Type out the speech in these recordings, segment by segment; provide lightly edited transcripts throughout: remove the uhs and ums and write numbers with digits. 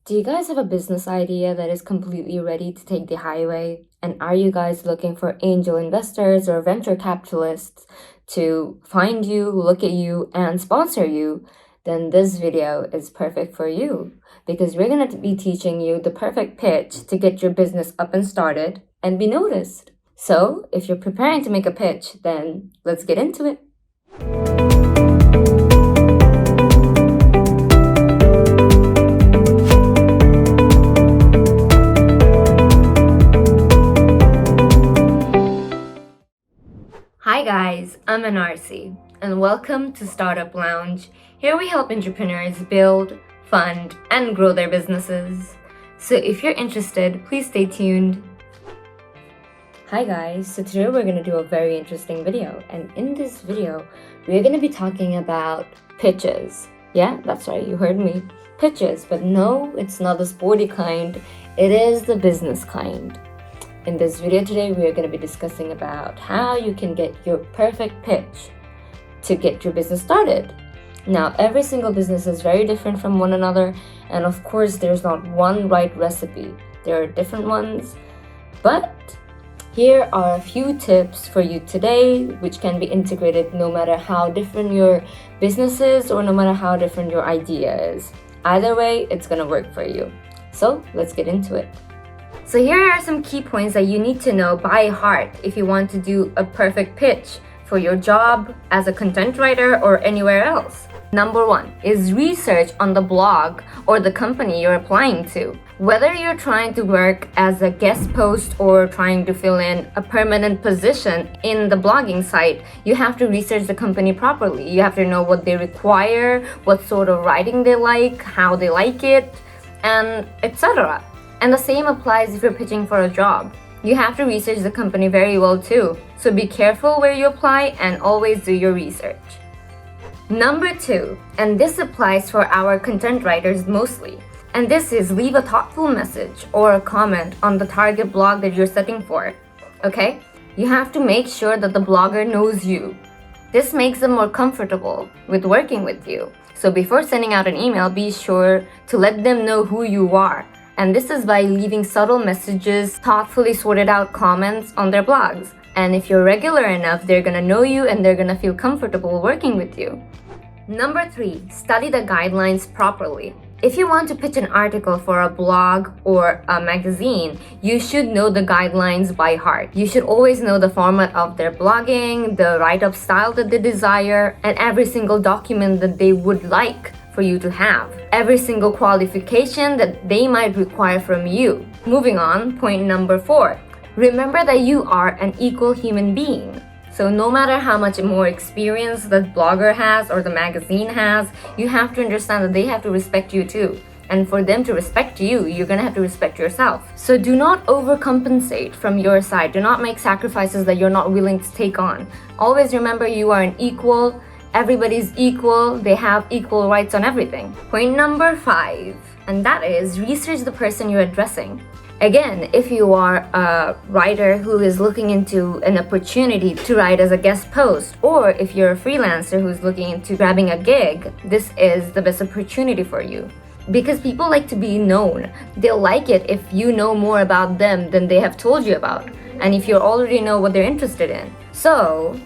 Do you guys have a business idea that is completely ready to take the highway? And are you guys looking for angel investors or venture capitalists to find you, look at you, and sponsor you? Then this video is perfect for you because we're going to be teaching you the perfect pitch to get your business up and started and be noticed. So if you're preparing to make a pitch, then let's get into it. Hi guys, I'm Anarsi, and welcome to Startup Lounge. Here we help entrepreneurs build, fund, and grow their businesses. So if you're interested, please stay tuned. Hi guys, so today we're going to do a very interesting video, and in this video, we're going to be talking about pitches. Yeah, that's right, you heard me. Pitches, but no, it's not the sporty kind, it is the business kind. In this video today, we are going to be discussing about how you can get your perfect pitch to get your business started. Now, every single business is very different from one another, and of course, there's not one right recipe. There are different ones, but here are a few tips for you today, which can be integrated no matter how different your business is or no matter how different your idea is. Either way, it's going to work for you. So let's get into it. So here are some key points that you need to know by heart if you want to do a perfect pitch for your job as a content writer or anywhere else. Number one is research on the blog or the company you're applying to. Whether you're trying to work as a guest post or trying to fill in a permanent position in the blogging site, you have to research the company properly. You have to know what they require, what sort of writing they like, how they like it, and etc. And the same applies if you're pitching for a job. You have to research the company very well too. So be careful where you apply and always do your research. Number two, and this applies for our content writers mostly, and this is leave a thoughtful message or a comment on the target blog that you're setting for. Okay? You have to make sure that the blogger knows you. This makes them more comfortable with working with you. So before sending out an email, be sure to let them know who you are. And this is by leaving subtle messages, thoughtfully sorted out comments on their blogs. And if you're regular enough, they're gonna know you and they're gonna feel comfortable working with you. Number three, study the guidelines properly. If you want to pitch an article for a blog or a magazine, you should know the guidelines by heart. You should always know the format of their blogging, the write-up style that they desire, and every single document that they would like for you to have. Every single qualification that they might require from you. Moving on, point number four. Remember that you are an equal human being. So no matter how much more experience the blogger has or the magazine has, you have to understand that they have to respect you too. And for them to respect you, you're gonna have to respect yourself. So do not overcompensate from your side. Do not make sacrifices that you're not willing to take on. Always remember you are an equal. Everybody's equal, they have equal rights on everything. Point number five, and that is research the person you're addressing. Again, if you are a writer who is looking into an opportunity to write as a guest post, or if you're a freelancer who's looking into grabbing a gig, this is the best opportunity for you. Because people like to be known. They'll like it if you know more about them than they have told you about, and if you already know what they're interested in. So,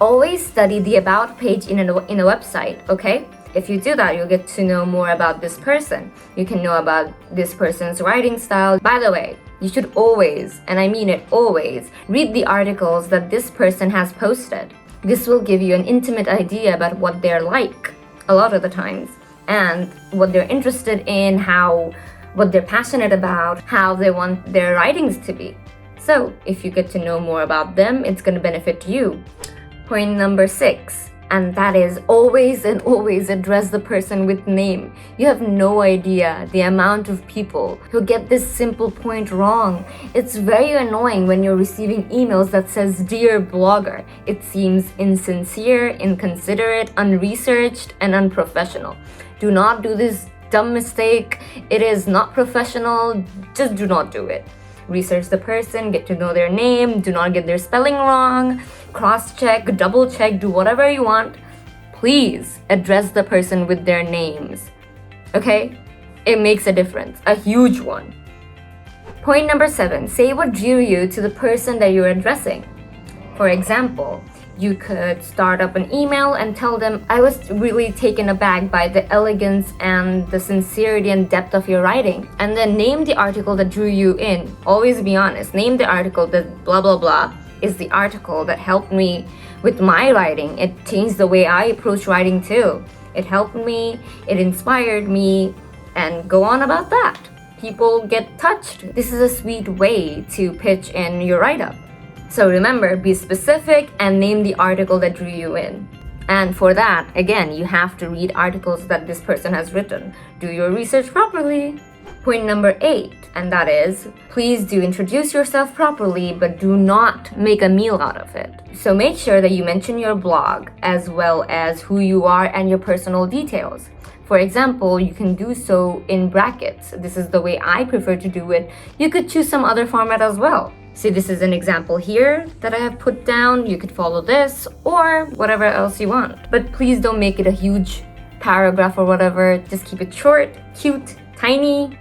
always study the about page in a website, okay? If you do that, you'll get to know more about this person. You can know about this person's writing style. By the way, you should always, and I mean it always, read the articles that this person has posted. This will give you an intimate idea about what they're like a lot of the times, and what they're interested in, what they're passionate about, how they want their writings to be. So, if you get to know more about them, it's going to benefit you. Point number six, and that is always and always address the person with name. You have no idea the amount of people who get this simple point wrong. It's very annoying when you're receiving emails that says, "Dear blogger." It seems insincere, inconsiderate, unresearched, and unprofessional. Do not do this dumb mistake. It is not professional. Just do not do it. Research the person, get to know their name, do not get their spelling wrong, cross-check, double-check, do whatever you want. Please address the person with their names, okay? It makes a difference, a huge one. Point number 7, say what drew you to the person that you're addressing. For example, you could start up an email and tell them, I was really taken aback by the elegance and the sincerity and depth of your writing. And then name the article that drew you in. Always be honest. Name the article that blah blah blah is the article that helped me with my writing. It changed the way I approach writing too. It helped me, it inspired me, and go on about that. People get touched. This is a sweet way to pitch in your write-up. So remember, be specific and name the article that drew you in. And for that, again, you have to read articles that this person has written. Do your research properly. Point number 8, and that is, please do introduce yourself properly, but do not make a meal out of it. So make sure that you mention your blog as well as who you are and your personal details. For example, you can do so in brackets. This is the way I prefer to do it. You could choose some other format as well. See, this is an example here that I have put down. You could follow this or whatever else you want. But please don't make it a huge paragraph or whatever. Just keep it short, cute, tiny.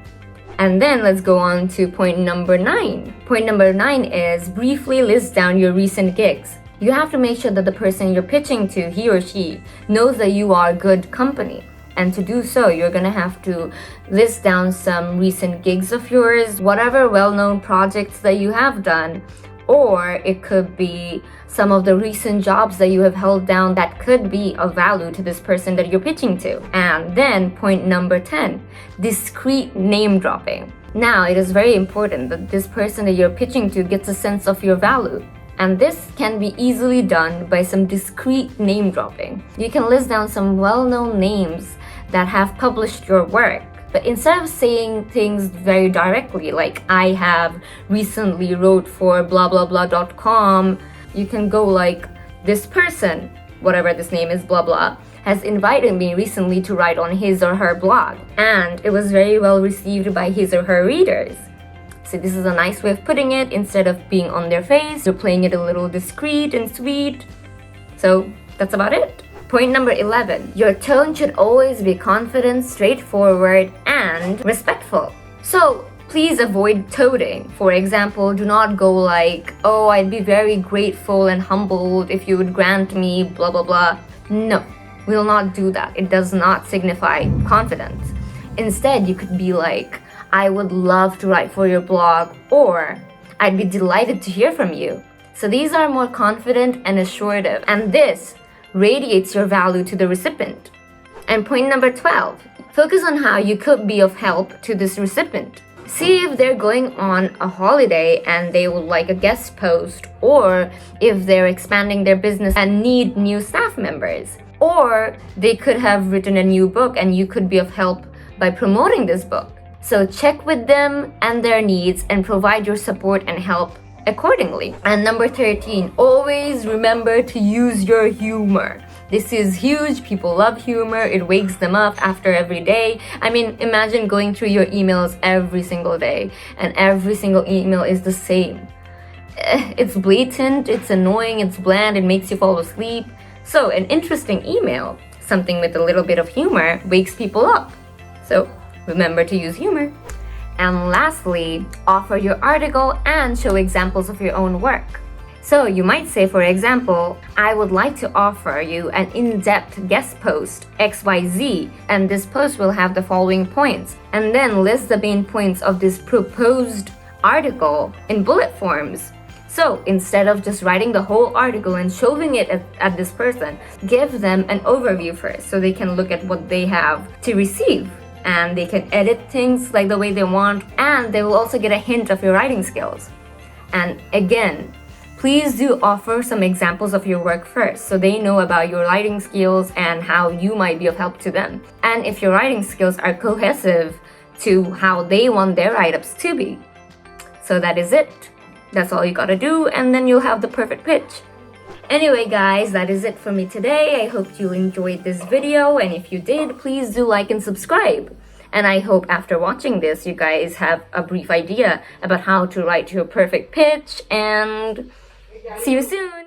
And then let's go on to point number 9. Point number 9 is briefly list down your recent gigs. You have to make sure that the person you're pitching to, he or she, knows that you are good company. And to do so, you're gonna have to list down some recent gigs of yours, whatever well-known projects that you have done, or it could be some of the recent jobs that you have held down that could be of value to this person that you're pitching to. And then point number 10, discreet name dropping. Now, it is very important that this person that you're pitching to gets a sense of your value. And this can be easily done by some discreet name dropping. You can list down some well-known names that have published your work. But instead of saying things very directly, like I have recently wrote for blah blah blah.com, you can go like, this person, whatever this name is, blah blah, has invited me recently to write on his or her blog. And it was very well received by his or her readers. So this is a nice way of putting it. Instead of being on their face, you're playing it a little discreet and sweet. So that's about it. Point number 11, your tone should always be confident, straightforward, and respectful. So please avoid toading. For example, do not go like, oh, I'd be very grateful and humbled if you would grant me blah blah blah. No, we will not do that. It does not signify confidence. Instead, you could be like, I would love to write for your blog, or I'd be delighted to hear from you. So these are more confident and assurative, and this radiates your value to the recipient. And point number 12, focus on how you could be of help to this recipient. See if they're going on a holiday and they would like a guest post, or if they're expanding their business and need new staff members, or they could have written a new book and you could be of help by promoting this book. So check with them and their needs and provide your support and help accordingly. And number 13, always remember to use your humor. This is huge. People love humor. It wakes them up after every day. I mean, imagine going through your emails every single day and every single email is the same. It's blatant, it's annoying, it's bland, it makes you fall asleep. So an interesting email, something with a little bit of humor, wakes people up. So remember to use humor. And lastly, offer your article and show examples of your own work. So you might say, for example, I would like to offer you an in-depth guest post, XYZ, and this post will have the following points, and then list the main points of this proposed article in bullet forms. So instead of just writing the whole article and showing it at this person, give them an overview first so they can look at what they have to receive. And they can edit things like the way they want, and they will also get a hint of your writing skills. And again, please do offer some examples of your work first so they know about your writing skills and how you might be of help to them. And if your writing skills are cohesive to how they want their write-ups to be. So that is it. That's all you gotta do, and then you'll have the perfect pitch. Anyway guys, that is it for me today. I hope you enjoyed this video, and if you did, please do like and subscribe. And I hope after watching this, you guys have a brief idea about how to write your perfect pitch, and see you soon!